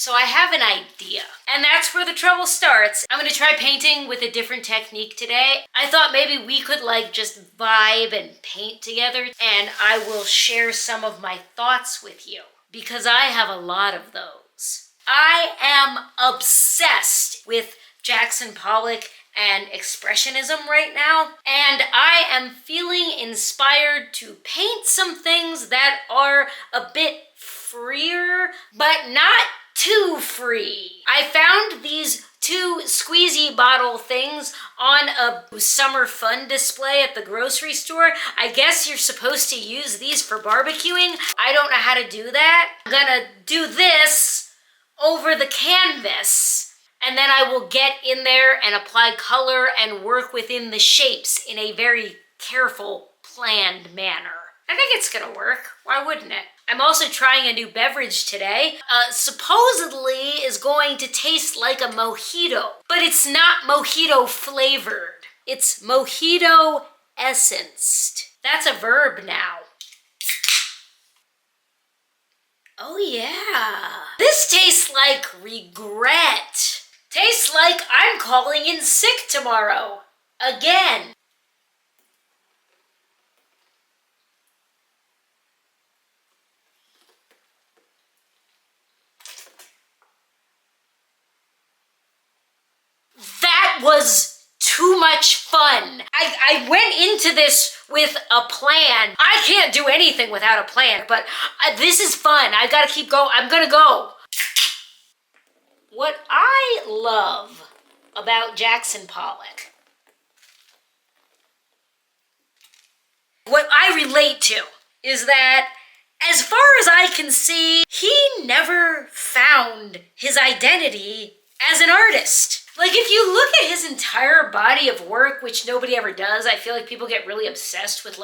So I have an idea, and that's where the trouble starts. I'm gonna try painting with a different technique today. I thought maybe we could just vibe and paint together, and I will share some of my thoughts with you because I have a lot of those. I am obsessed with Jackson Pollock and expressionism right now, and I am feeling inspired to paint some things that are a bit freer, but not too free. I found these two squeezy bottle things on a summer fun display at the grocery store. I guess you're supposed to use these for barbecuing. I don't know how to do that. I'm gonna do this over the canvas, and then I will get in there and apply color and work within the shapes in a very careful, planned manner. I think it's gonna work. Why wouldn't it? I'm also trying a new beverage today. Supposedly is going to taste like a mojito, but it's not mojito flavored. It's mojito essenced. That's a verb now. Oh yeah. This tastes like regret. Tastes like I'm calling in sick tomorrow. Again. That was too much fun. I went into this with a plan. I can't do anything without a plan, but this is fun. I gotta keep going. I'm gonna go. What I love about Jackson Pollock, what I relate to, is that as far as I can see, he never found his identity as an artist. If you look at his entire body of work, which nobody ever does, I feel like people get really obsessed with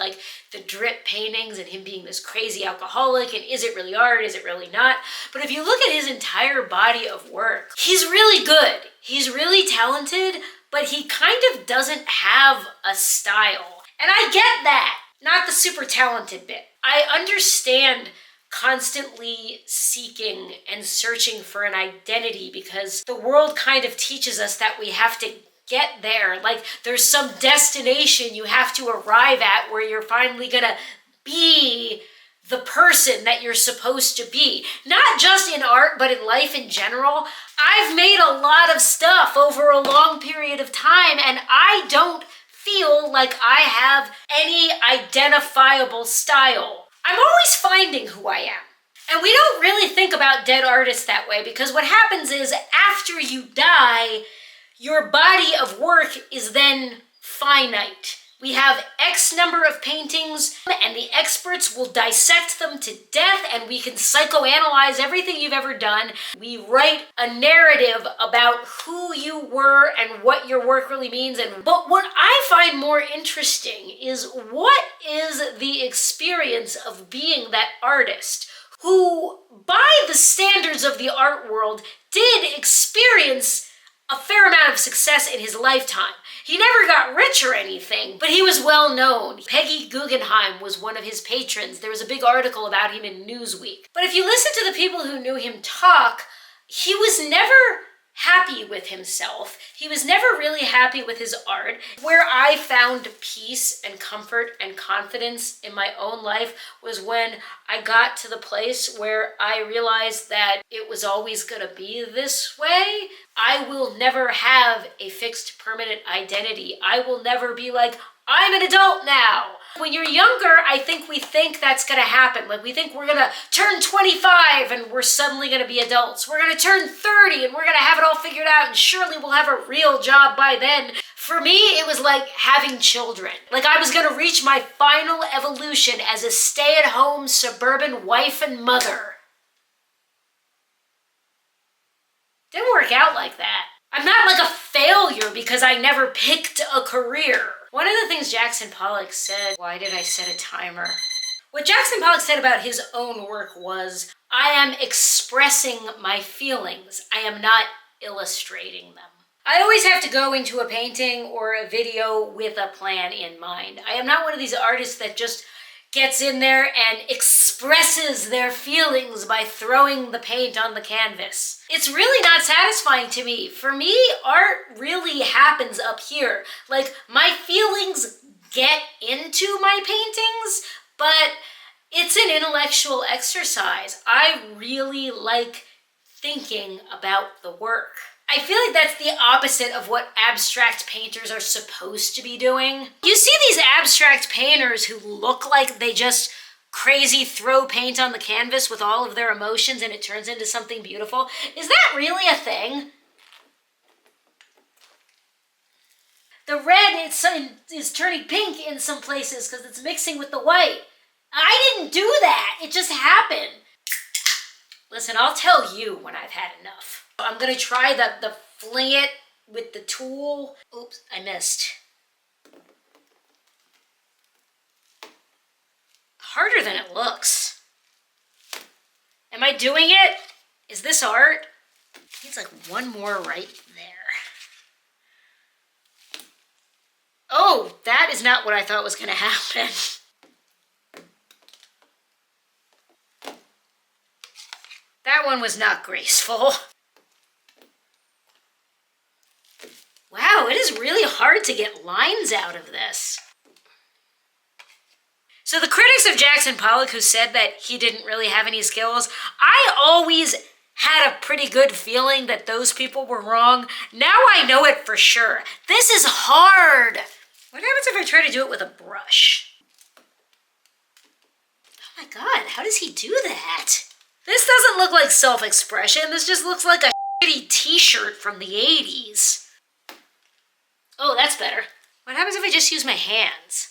the drip paintings and him being this crazy alcoholic, and is it really art, is it really not? But if you look at his entire body of work, he's really good. He's really talented, but he kind of doesn't have a style. And I get that, not the super talented bit. I understand constantly seeking and searching for an identity because the world kind of teaches us that we have to get there. There's some destination you have to arrive at where you're finally gonna be the person that you're supposed to be. Not just in art, but in life in general. I've made a lot of stuff over a long period of time, and I don't feel like I have any identifiable style. I'm always finding who I am. And we don't really think about dead artists that way because what happens is after you die, your body of work is then finite. We have X number of paintings and the experts will dissect them to death and we can psychoanalyze everything you've ever done. We write a narrative about who you were and what your work really means. But what I find more interesting is what is the experience of being that artist who, by the standards of the art world, did experience a fair amount of success in his lifetime. He never got rich or anything, but he was well known. Peggy Guggenheim was one of his patrons. There was a big article about him in Newsweek. But if you listen to the people who knew him talk, he was never happy with himself. He was never really happy with his art. Where I found peace and comfort and confidence in my own life was when I got to the place where I realized that it was always gonna be this way. I will never have a fixed permanent identity. I will never be like, I'm an adult now. When you're younger, I think we think that's gonna happen. We think we're gonna turn 25 and we're suddenly gonna be adults. We're gonna turn 30 and we're gonna have it all figured out and surely we'll have a real job by then. For me, it was like having children. I was gonna reach my final evolution as a stay-at-home suburban wife and mother. Didn't work out like that. I'm not a failure because I never picked a career. One of the things Jackson Pollock said, why did I set a timer? What Jackson Pollock said about his own work was, I am expressing my feelings. I am not illustrating them. I always have to go into a painting or a video with a plan in mind. I am not one of these artists that just gets in there and expresses their feelings by throwing the paint on the canvas. It's really not satisfying to me. For me, art really happens up here. Like, my feelings get into my paintings, but it's an intellectual exercise. I really like thinking about the work. I feel like that's the opposite of what abstract painters are supposed to be doing. You see these abstract painters who look like they just crazy throw paint on the canvas with all of their emotions and it turns into something beautiful. Is that really a thing? The red is turning pink in some places because it's mixing with the white. I didn't do that. It just happened. Listen, I'll tell you when I've had enough. I'm gonna try the fling it with the tool. Oops, I missed. Harder than it looks. Am I doing it? Is this art? It's like one more right there. Oh, that is not what I thought was gonna happen. That one was not graceful. Wow, it is really hard to get lines out of this. So the critics of Jackson Pollock who said that he didn't really have any skills, I always had a pretty good feeling that those people were wrong. Now I know it for sure. This is hard. What happens if I try to do it with a brush? Oh my God, how does he do that? This doesn't look like self-expression. This just looks like a shitty t-shirt from the 80s. Oh, that's better. What happens if I just use my hands?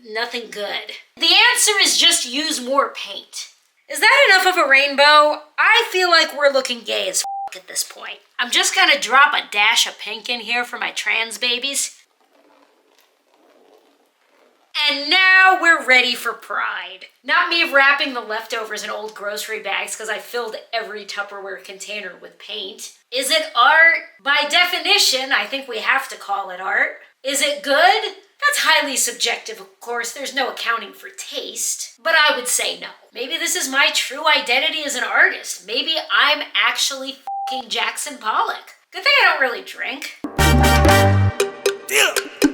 Nothing good. The answer is just use more paint. Is that enough of a rainbow? I feel like we're looking gay as f at this point. I'm just gonna drop a dash of pink in here for my trans babies. And now we're ready for Pride. Not me wrapping the leftovers in old grocery bags because I filled every Tupperware container with paint. Is it art? By definition, I think we have to call it art. Is it good? That's highly subjective, of course. There's no accounting for taste. But I would say no. Maybe this is my true identity as an artist. Maybe I'm actually f***ing Jackson Pollock. Good thing I don't really drink. Yeah.